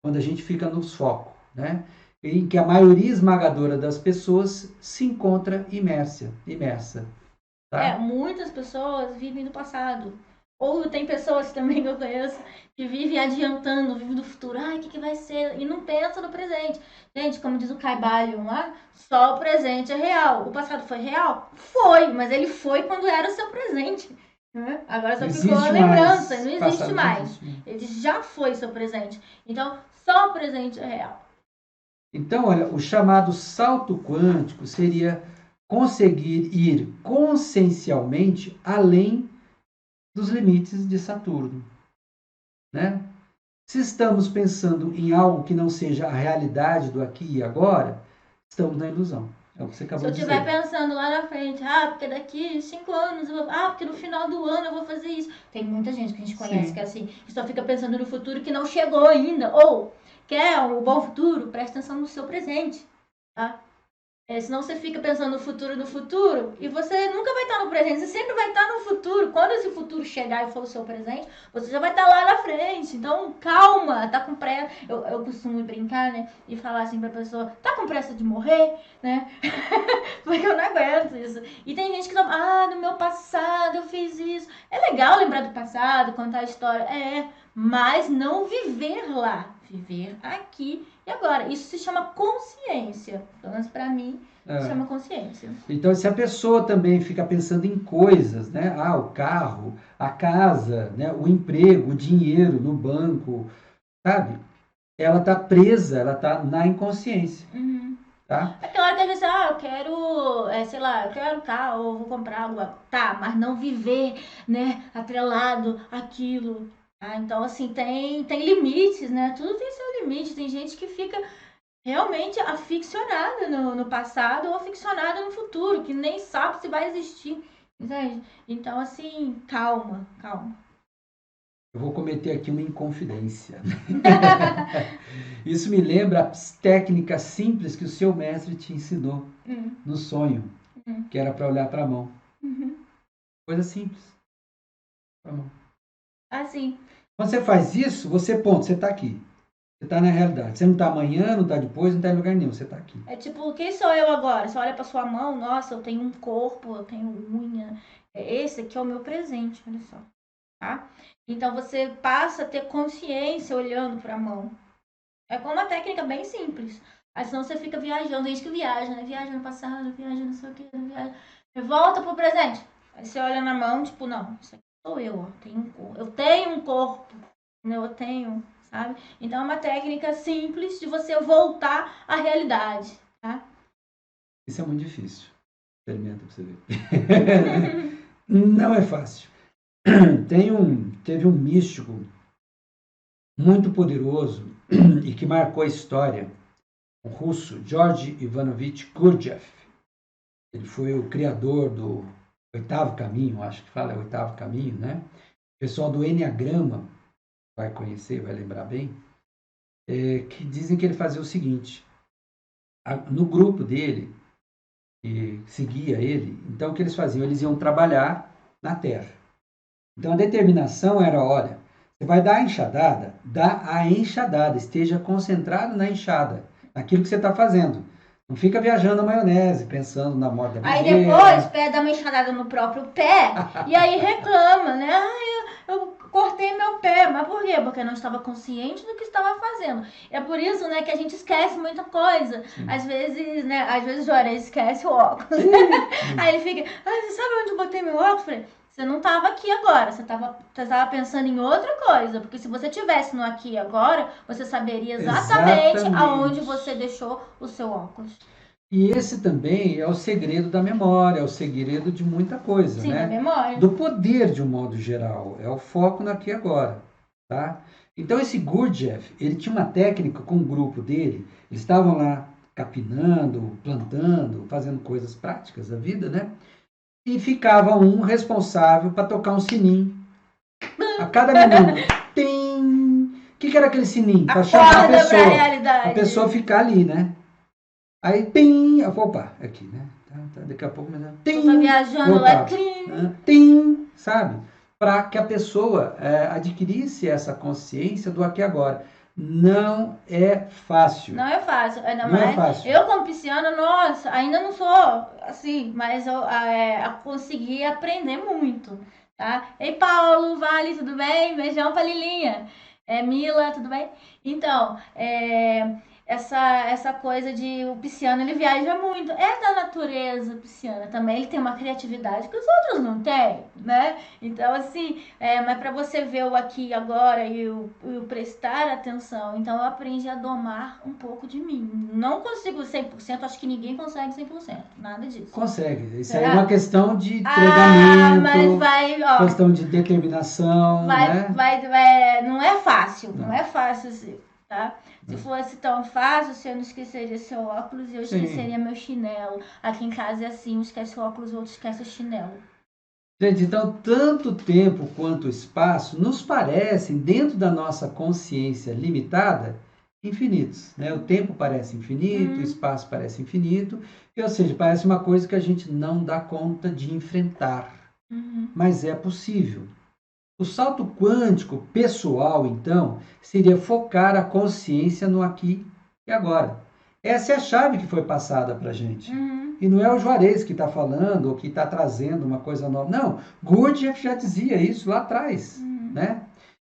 quando a gente fica nos focos, né? Em que a maioria esmagadora das pessoas se encontra imersa. Tá? Muitas pessoas vivem no passado. Ou tem pessoas também que eu conheço que vivem adiantando, vivem do futuro. O que vai ser? E não pensa no presente. Gente, como diz o Caibalion lá, só o presente é real. O passado foi real? Foi, mas ele foi quando era o seu presente. Agora só ficou a lembrança, não existe mais. Ele já foi seu presente. Então, só o presente é real. Então, olha, o chamado salto quântico seria conseguir ir consciencialmente além dos limites de Saturno. Né? Se estamos pensando em algo que não seja a realidade do aqui e agora, estamos na ilusão. É o que você acabou de dizer. Se eu estiver pensando lá na frente, porque daqui 5 anos, porque no final do ano eu vou fazer isso. Tem muita gente que a gente conhece que é assim, que só fica pensando no futuro que não chegou ainda. Ou quer um bom futuro? Presta atenção no seu presente. Tá? Senão você fica pensando no futuro, e você nunca vai estar no presente, você sempre vai estar no futuro. Quando esse futuro chegar e for o seu presente, você já vai estar lá na frente. Então, calma, tá com pressa. Eu costumo brincar, né? E falar assim pra pessoa, tá com pressa de morrer, né? Porque eu não aguento isso. E tem gente que não, no meu passado eu fiz isso. É legal lembrar do passado, contar a história, mas não viver lá. Viver aqui e agora. Isso se chama consciência. Pelo menos pra mim, se chama consciência. Então, se a pessoa também fica pensando em coisas, né? O carro, a casa, né? O emprego, o dinheiro no banco, sabe? Ela está presa, ela está na inconsciência. Uhum. Tá? Aquela hora que a gente eu quero, sei lá, eu quero carro, ou vou comprar algo. Tá, mas não viver, né, atrelado àquilo. Então, assim, tem limites, né? Tudo tem seu limite. Tem gente que fica realmente aficionada no passado ou aficionada no futuro, que nem sabe se vai existir. Entende? Então, assim, calma. Eu vou cometer aqui uma inconfidência. Isso me lembra as técnicas simples que o seu mestre te ensinou no sonho, que era para olhar para a mão. Coisa simples. Pra mão. Assim. Quando você faz isso, você está aqui. Você está na realidade. Você não está amanhã, não está depois, não está em lugar nenhum. Você está aqui. É tipo, quem sou eu agora? Você olha pra sua mão, nossa, eu tenho um corpo, eu tenho unha. Esse aqui é o meu presente, olha só. Tá? Então você passa a ter consciência olhando pra mão. É com uma técnica bem simples. Aí senão você fica viajando, tem gente que viaja, né? Viaja no passado, viaja não sei o que, viaja. Volta pro presente. Aí você olha na mão, tipo, não, isso aqui sou eu, ó. Eu tenho um corpo. Eu tenho, sabe? Então é uma técnica simples de você voltar à realidade, tá? Isso é muito difícil. Experimenta pra você ver. Não é fácil. Teve um místico muito poderoso e que marcou a história, o russo Georgy Ivanovich Gurdjieff. Ele foi o criador do oitavo caminho, acho que fala, oitavo caminho, né? O pessoal do Enneagrama vai conhecer, vai lembrar bem, que dizem que ele fazia o seguinte, no grupo dele, que seguia ele, então o que eles faziam? Eles iam trabalhar na terra. Então a determinação era, olha, você vai dar a enxadada, dá a enxadada, esteja concentrado na enxada, naquilo que você está fazendo. Não fica viajando na maionese, pensando na morte da Aí videira. depois, dá uma enxadada no próprio pé, e aí reclama, né? Eu cortei meu pé. Mas por quê? Porque não estava consciente do que estava fazendo. É por isso, né, que a gente esquece muita coisa. Sim. Às vezes, né, o Juarez esquece o óculos. Aí ele fica, você sabe onde eu botei meu óculos? Eu falei, você não estava aqui agora, você estava pensando em outra coisa. Porque se você tivesse no aqui e agora, você saberia exatamente aonde você deixou o seu óculos. E esse também é o segredo da memória, é o segredo de muita coisa, Sim, né? Da memória. Do poder, de um modo geral. É o foco no aqui e agora, tá? Então, esse Gurdjieff, ele tinha uma técnica com o grupo dele. Eles estavam lá capinando, plantando, fazendo coisas práticas da vida, né? E ficava um responsável para tocar um sininho. A cada minuto. Tem. O que era aquele sininho? Para chamar a pessoa ficar ali, né? Aí, pim, opa, aqui, né? Daqui a pouco, mas tim, tá viajando lá, tim, sabe? Para que a pessoa adquirisse essa consciência do aqui e agora. Não é fácil. Não é fácil, ainda não mais. É fácil. Eu, como pisciana, nossa, ainda não sou assim, mas eu consegui aprender muito, tá? Ei, Paulo, Vale, tudo bem? Beijão pra Lilinha. Mila, tudo bem? Então, essa coisa de o pisciano, ele viaja muito. É da natureza pisciana também. Ele tem uma criatividade que os outros não têm, né? Então, assim, mas para você ver o aqui e agora e o prestar atenção. Então, eu aprendi a domar um pouco de mim. Não consigo 100%, acho que ninguém consegue 100%. Nada disso. Consegue. Isso aí é uma questão de treinamento. Mas vai, ó. Questão de determinação, né? Não é fácil. Não é fácil, assim, tá? Se fosse tão fácil, você não esqueceria seu óculos e eu esqueceria meu chinelo. Aqui em casa é assim, um esquece o óculos, o outro esquece o chinelo. Gente, então, tanto tempo quanto espaço nos parecem, dentro da nossa consciência limitada, infinitos, né? O tempo parece infinito, o espaço parece infinito, ou seja, parece uma coisa que a gente não dá conta de enfrentar, mas é possível. O salto quântico pessoal, então, seria focar a consciência no aqui e agora. Essa é a chave que foi passada para a gente. E não é o Juarez que está falando ou que está trazendo uma coisa nova. Não, Gurdjieff já dizia isso lá atrás, né?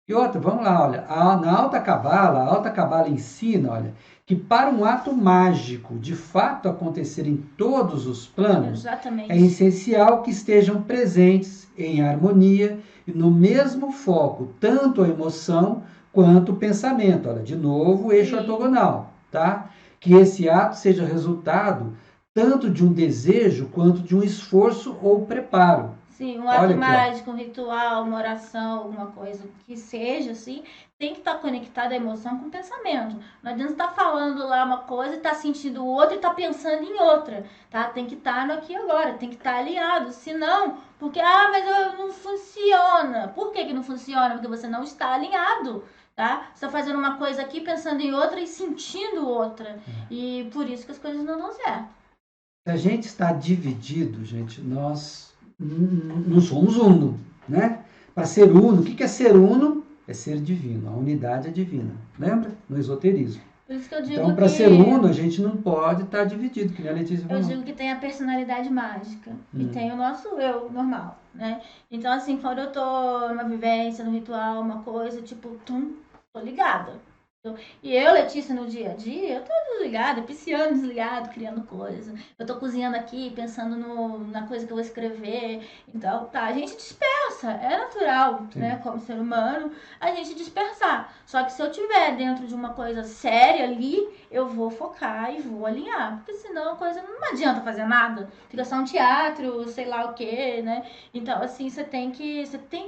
E outra, vamos lá, olha, na a Alta Cabala ensina, olha, que para um ato mágico de fato acontecer em todos os planos, Exatamente. é essencial que estejam presentes em harmonia e no mesmo foco, tanto a emoção quanto o pensamento. Olha, de novo, o eixo ortogonal, tá? Que esse ato seja resultado tanto de um desejo quanto de um esforço ou preparo. Sim, um ato mágico, um ritual, uma oração, alguma coisa que seja, assim, tem que estar conectado à emoção com o pensamento. Não adianta estar falando lá uma coisa e estar sentindo outra e estar pensando em outra, tá? Tem que estar no aqui e agora, tem que estar alinhado. Senão, porque, mas não funciona. Por que não funciona? Porque você não está alinhado, tá? Você está fazendo uma coisa aqui, pensando em outra e sentindo outra. E por isso que as coisas não dão certo. Se a gente está dividido, gente, nós não somos uno, né? Para ser uno, o que é ser uno? É ser divino, a unidade é divina. Lembra? No esoterismo. Por isso que eu digo então, para ser uno, a gente não pode estar dividido, que nem a Letícia falou. Eu digo que tem a personalidade mágica e tem o nosso eu normal, né? Então, assim, quando eu tô numa vivência, num ritual, uma coisa, tipo, tô ligada. E eu, Letícia, no dia a dia, eu tô desligada, pisciando desligado, criando coisa. Eu tô cozinhando aqui, pensando na coisa que eu vou escrever. Então, tá, a gente dispersa. É natural, né? Como ser humano, a gente dispersar. Só que se eu tiver dentro de uma coisa séria ali, eu vou focar e vou alinhar. Porque senão a coisa não adianta fazer nada. Fica só um teatro, sei lá o quê, né? Então, assim, você tem que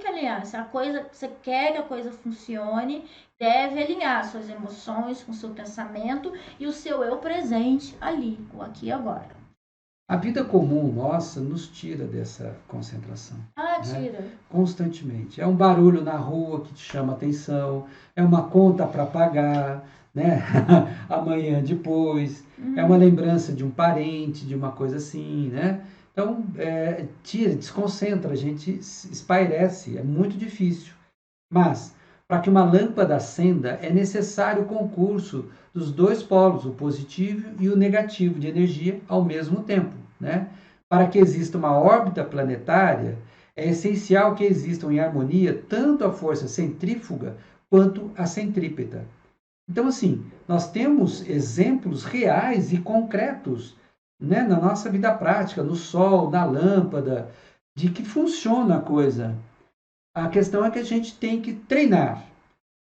alinhar. Se a coisa, você quer que a coisa funcione, deve alinhar suas emoções com o seu pensamento e o seu eu presente ali, o aqui e agora. A vida comum nossa nos tira dessa concentração. Tira. Né? Constantemente. É um barulho na rua que te chama atenção, é uma conta para pagar, né? Amanhã depois, é uma lembrança de um parente, de uma coisa assim, né? Então, tira, desconcentra, a gente espairece, é muito difícil. Mas, para que uma lâmpada acenda, é necessário o concurso dos dois polos, o positivo e o negativo de energia, ao mesmo tempo. Né? Para que exista uma órbita planetária, é essencial que existam em harmonia tanto a força centrífuga quanto a centrípeta. Então, assim, nós temos exemplos reais e concretos, né, na nossa vida prática, no sol, na lâmpada, de que funciona a coisa. A questão é que a gente tem que treinar.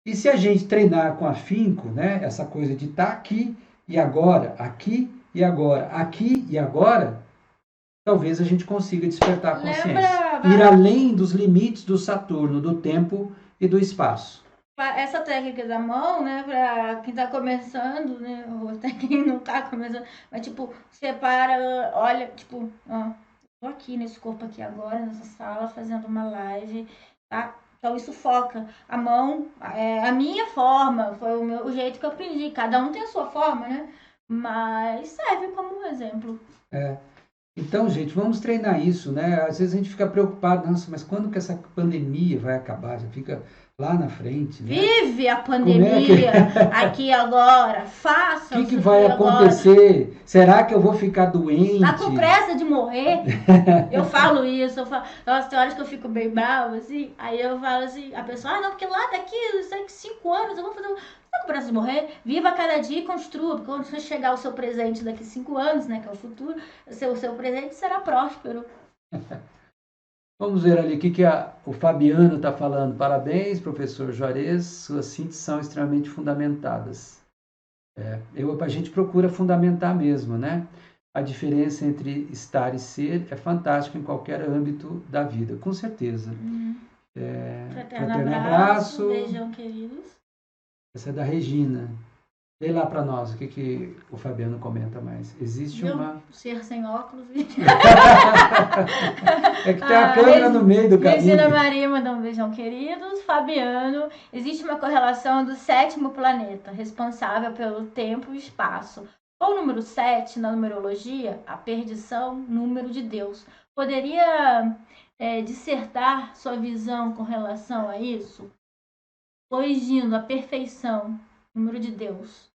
E se a gente treinar com afinco, né, essa coisa de estar aqui e agora, aqui e agora, aqui e agora, talvez a gente consiga despertar a consciência. Ir além dos limites do Saturno, do tempo e do espaço. Essa técnica da mão, né, para quem está começando, né, ou até quem não está começando, mas tipo, separa, olha, tipo, ó, tô aqui nesse corpo aqui agora, nessa sala, fazendo uma live, tá? Então isso foca. A mão, a minha forma, foi o jeito que eu aprendi. Cada um tem a sua forma, né? Mas serve como um exemplo. Então, gente, vamos treinar isso, né? Às vezes a gente fica preocupado, nossa, mas quando que essa pandemia vai acabar? Já fica lá na frente, né? Vive a pandemia aqui agora, faça o que vai acontecer? Agora. Será que eu vou ficar doente? Tá com pressa de morrer? Eu falo isso, nossa, tem horas que eu fico bem brava, assim, aí eu falo assim, a pessoa, não, porque lá daqui, 5 anos eu vou fazer... Tá com pressa de morrer? Viva cada dia e construa, porque quando você chegar o seu presente daqui 5 anos, né, que é o futuro, o seu presente será próspero. Vamos ver ali o que o Fabiano está falando. Parabéns, professor Juarez, suas sínteses são extremamente fundamentadas. A gente procura fundamentar mesmo, né? A diferença entre estar e ser é fantástica em qualquer âmbito da vida, com certeza. Fraterno abraço, beijão, queridos. Essa é da Regina. Lê lá para nós, o que o Fabiano comenta mais. Existe uma... Ser sem óculos. É que tem a câmera no meio do caminho. Regina Maria mandou um beijão, queridos. Fabiano, existe uma correlação do 7º planeta, responsável pelo tempo e espaço. O número 7, na numerologia, a perdição, número de Deus. Poderia dissertar sua visão com relação a isso? Corrigindo a perfeição, número de Deus.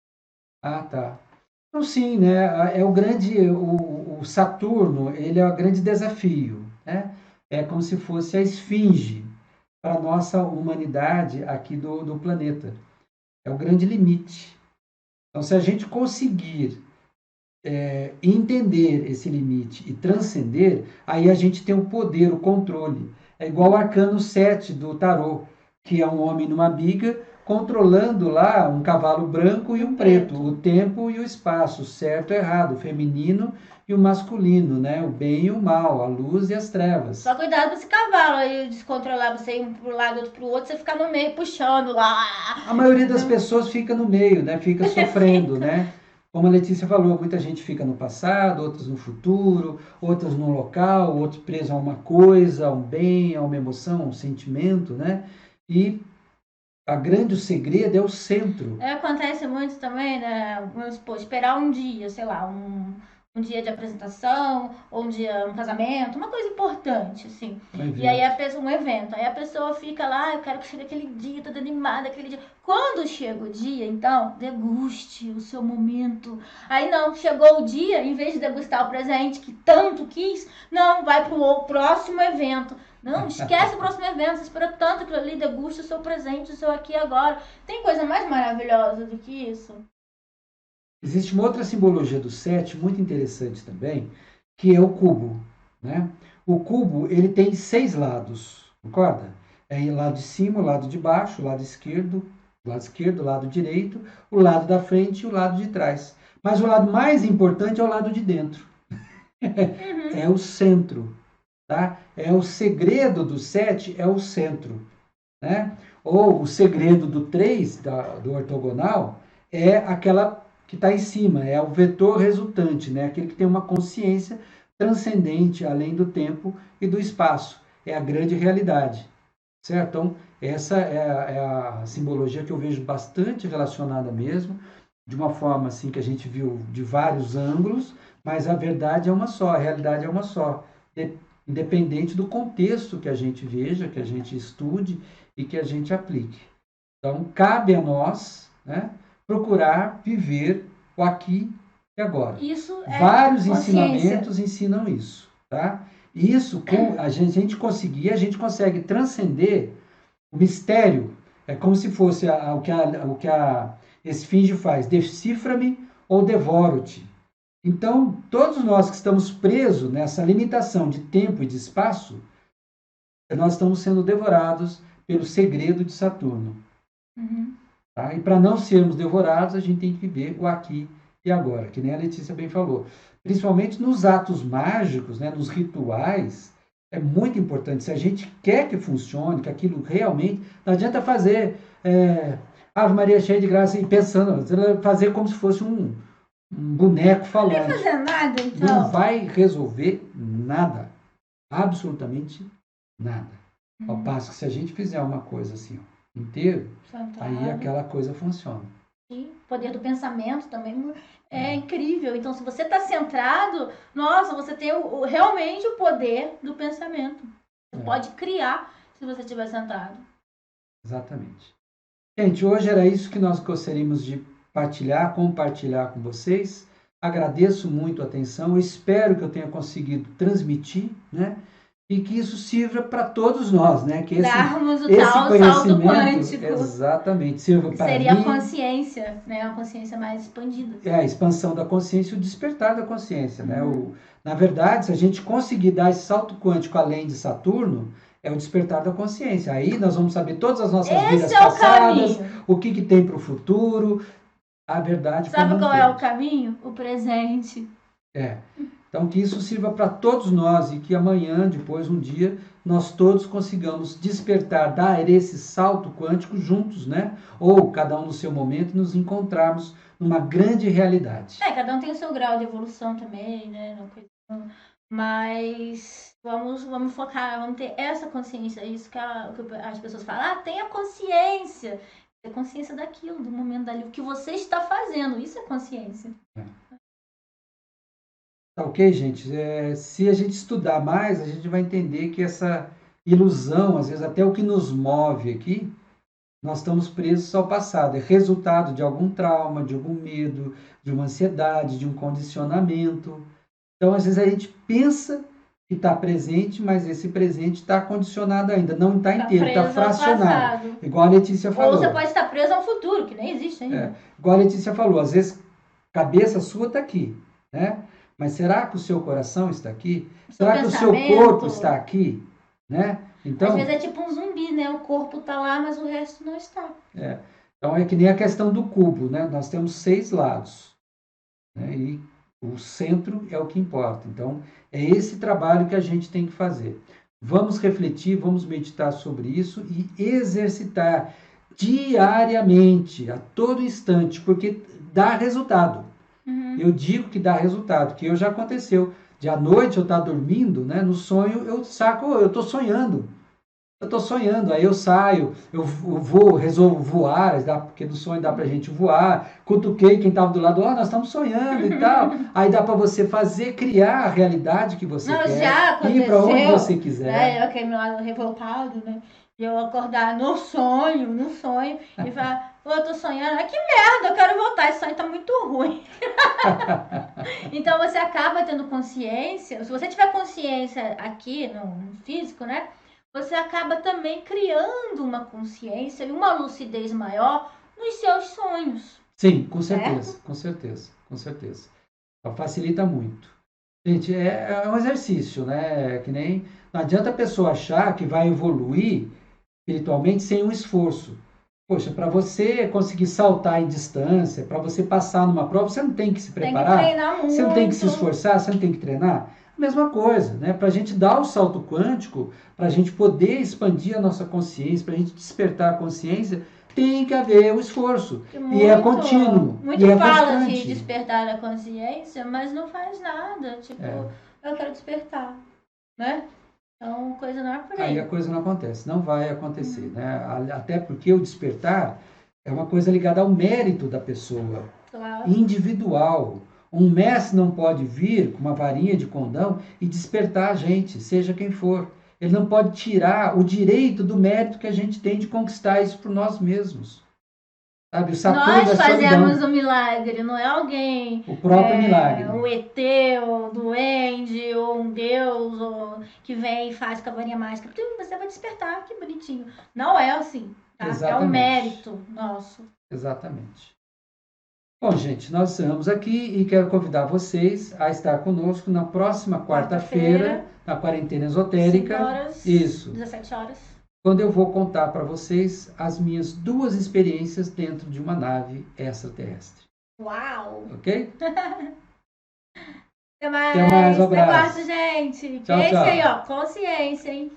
Ah, tá. Então, sim, né? É o grande, o Saturno, ele é o grande desafio, né? É como se fosse a esfinge para a nossa humanidade aqui do planeta. É o grande limite. Então, se a gente conseguir entender esse limite e transcender, aí a gente tem o poder, o controle. É igual o arcano 7 do tarô, que é um homem numa biga controlando lá um cavalo branco e um preto, o tempo e o espaço, o certo e o errado, o feminino e o masculino, né? O bem e o mal, a luz e as trevas. Só cuidado com esse cavalo aí, descontrolar você ir um pro lado, outro pro outro, você ficar no meio puxando lá. A maioria das pessoas fica no meio, né? Fica sofrendo, né? Como a Letícia falou, muita gente fica no passado, outros no futuro, outros no local, outros presos a uma coisa, a um bem, a uma emoção, a um sentimento, né? E o segredo é o centro. Acontece muito também, né? Vamos supor, esperar um dia, sei lá, um dia de apresentação, ou um casamento, uma coisa importante, assim. E aí um evento. Aí a pessoa fica lá, eu quero que chegue aquele dia, toda animada, aquele dia. Quando chega o dia, então, deguste o seu momento. Aí não, chegou o dia, em vez de degustar o presente que tanto quis, não, vai pro próximo evento. Não, esquece o próximo evento, você esperou tanto aquilo ali, deguste o seu presente, o seu aqui e agora. Tem coisa mais maravilhosa do que isso? Existe uma outra simbologia do 7 muito interessante também, que é o cubo, né? O cubo, ele tem 6 lados, concorda? É o lado de cima, o lado de baixo, o lado esquerdo, o lado direito, o lado da frente e o lado de trás. Mas o lado mais importante é o lado de dentro. É o centro, tá? É o segredo do 7, é o centro, né? Ou o segredo do 3, do ortogonal, é aquela que está em cima, é o vetor resultante, né? Aquele que tem uma consciência transcendente, além do tempo e do espaço. É a grande realidade, certo? Então, essa é a simbologia que eu vejo bastante relacionada mesmo, de uma forma assim que a gente viu de vários ângulos, mas a verdade é uma só, a realidade é uma só, independente do contexto que a gente veja, que a gente estude e que a gente aplique. Então, cabe a nós, né, procurar viver o aqui e agora. Isso é vários ensinamentos ensinam isso, tá? Isso, com a gente conseguir, a gente consegue transcender o mistério. É como se fosse o que a esfinge faz: decifra-me ou devoro-te. Então, todos nós que estamos presos nessa limitação de tempo e de espaço, nós estamos sendo devorados pelo segredo de Saturno. Tá? E para não sermos devorados, a gente tem que viver o aqui e agora, que nem a Letícia bem falou. Principalmente nos atos mágicos, né, nos rituais, é muito importante. Se a gente quer que funcione, que aquilo realmente... Não adianta fazer Ave Maria cheia de graça e pensando, fazer como se fosse um boneco falante. Não vai fazer nada, então. Não vai resolver nada. Absolutamente nada. Ao passo que se a gente fizer uma coisa assim, ó, inteiro, aí aquela coisa funciona. Sim, o poder do pensamento também é incrível. Então, se você está centrado, nossa, você tem realmente o poder do pensamento. Você pode criar se você estiver centrado. Exatamente. Gente, hoje era isso que nós gostaríamos de compartilhar com vocês. Agradeço muito a atenção. Eu espero que eu tenha conseguido transmitir, né? E que isso sirva para todos nós, né? Que darmos o tal salto quântico. Exatamente, sirva para seria a consciência, né? A consciência mais expandida. É a expansão da consciência e o despertar da consciência, né? Na verdade, se a gente conseguir dar esse salto quântico além de Saturno, é o despertar da consciência. Aí nós vamos saber todas as nossas vidas passadas, o que tem para o futuro, a verdade. Sabe qual é o caminho? O presente. Então, que isso sirva para todos nós e que amanhã, depois, um dia, nós todos consigamos despertar, dar esse salto quântico juntos, né? Ou cada um no seu momento, nos encontrarmos numa grande realidade. Cada um tem o seu grau de evolução também, né? Mas vamos focar, vamos ter essa consciência. É isso que as pessoas falam, tenha consciência. Ter consciência daquilo, do momento dali, o que você está fazendo. Isso é consciência. Tá ok, gente? Se a gente estudar mais, a gente vai entender que essa ilusão, às vezes até o que nos move aqui, nós estamos presos ao passado. É resultado de algum trauma, de algum medo, de uma ansiedade, de um condicionamento. Então, às vezes a gente pensa que está presente, mas esse presente está condicionado ainda, não está inteiro, está fracionado. Igual a Letícia falou. Ou você pode estar preso ao futuro, que nem existe ainda. Igual a Letícia falou, às vezes a cabeça sua está aqui, né? Mas será que o seu coração está aqui? Será que o seu corpo está aqui? Né? Então, às vezes é tipo um zumbi, né? O corpo está lá, mas o resto não está. Então é que nem a questão do cubo, né? Nós temos 6 lados, né? E o centro é o que importa. Então, é esse trabalho que a gente tem que fazer. Vamos refletir, vamos meditar sobre isso e exercitar diariamente, a todo instante, porque dá resultado. Eu digo que dá resultado, que já aconteceu. De à noite eu estar dormindo, né? No sonho eu saco, eu estou sonhando. Aí eu saio, eu vou, resolvo voar, porque do sonho dá pra gente voar. Cutuquei quem estava do lado, nós estamos sonhando e tal. Aí dá para você criar a realidade que você quer. Já aconteceu, ir para onde você quiser. Eu fiquei meu lado revoltado, né? De eu acordar no sonho, e falar, eu tô sonhando, que merda, eu quero voltar, esse sonho tá muito ruim. Então você acaba tendo consciência, se você tiver consciência aqui no físico, né? Você acaba também criando uma consciência e uma lucidez maior nos seus sonhos. Sim, com certeza, com certeza, com certeza. Então, facilita muito. Gente, é um exercício, né? Que nem não adianta a pessoa achar que vai evoluir espiritualmente sem um esforço. Poxa, para você conseguir saltar em distância, para você passar numa prova, você não tem que se preparar, tem que treinar muito. Você não tem que se esforçar, você não tem que treinar. Mesma coisa, né? Para a gente dar o salto quântico, para a gente poder expandir a nossa consciência, para a gente despertar a consciência, tem que haver o esforço. E é contínuo. Muito fala de despertar a consciência, mas não faz nada. Tipo, eu quero despertar, né? Então, coisa não é por aí. Aí a coisa não acontece, não vai acontecer, né? Até porque o despertar é uma coisa ligada ao mérito da pessoa, individual. Um mestre não pode vir com uma varinha de condão e despertar a gente, seja quem for. Ele não pode tirar o direito do mérito que a gente tem de conquistar isso por nós mesmos. Sabe? O Nós fazemos o milagre, não é alguém... O próprio milagre. Um ET, ou um duende, ou um deus, ou que vem e faz com a varinha mágica. Você vai despertar, que bonitinho. Não é assim, tá? É um mérito nosso. Exatamente. Bom, gente, nós estamos aqui e quero convidar vocês a estar conosco na próxima quarta-feira, na quarentena esotérica. 5 horas, isso. 17 horas. Quando eu vou contar para vocês as minhas 2 experiências dentro de uma nave extraterrestre. Uau! Ok? Até mais. Até mais, um abraço. Até mais, gente. Tchau, que é tchau. isso aí, ó. Consciência, hein?